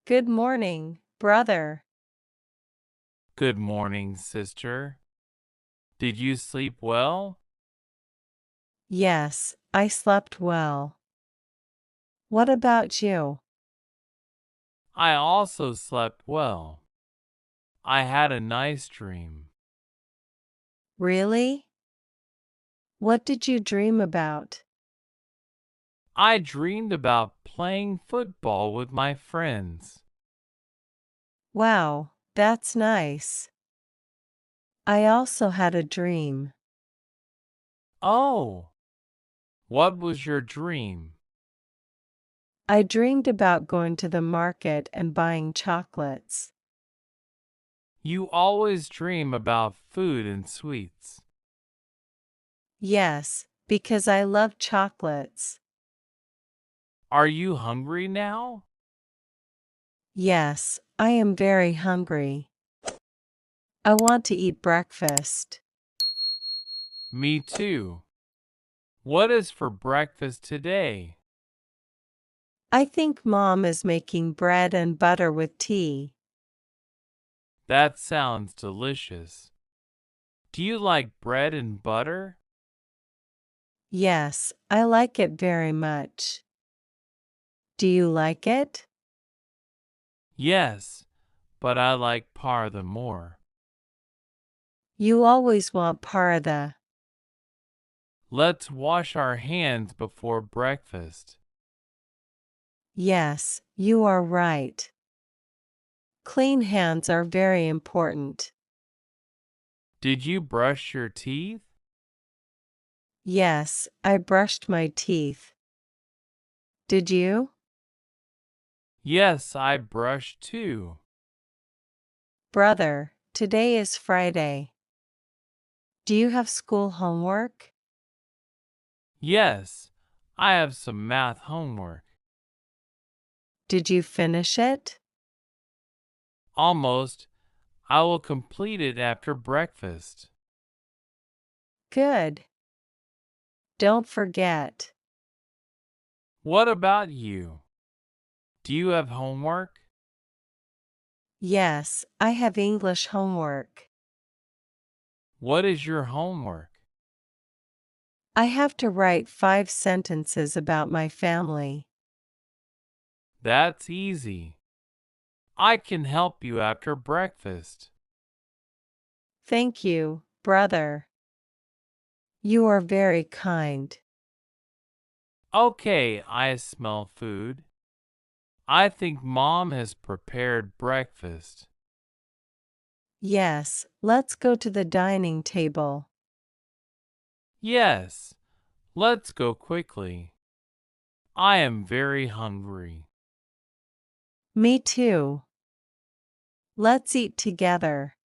Good morning, brother. Good morning, sister. Did you sleep well? Yes, I slept well. What about you? I also slept well. I had a nice dream. Really? What did you dream about? I dreamed about playing football with my friends. Wow, that's nice. I also had a dream. Oh, what was your dream? I dreamed about going to the market and buying chocolates. You always dream about food and sweets. Yes, because I love chocolates. Are you hungry now? Yes, I am very hungry. I want to eat breakfast. Me too. What is for breakfast today? I think Mom is making bread and butter with tea. That sounds delicious. Do you like bread and butter? Yes, I like it very much. Do you like it? Yes, but I like parda more. You always want paratha. Let's wash our hands before breakfast. Yes, you are right. Clean hands are very important. Did you brush your teeth? Yes, I brushed my teeth. Did you? Yes, I brushed too. Brother, today is Friday. Do you have school homework? Yes, I have some math homework. Did you finish it? Almost. I will complete it after breakfast. Good. Don't forget. What about you? Do you have homework? Yes, I have English homework. What is your homework? I have to write 5 sentences about my family. That's easy. I can help you after breakfast. Thank you, brother. You are very kind. Okay, I smell food. I think Mom has prepared breakfast. Yes, let's go to the dining table. Yes, let's go quickly. I am very hungry. Me too. Let's eat together.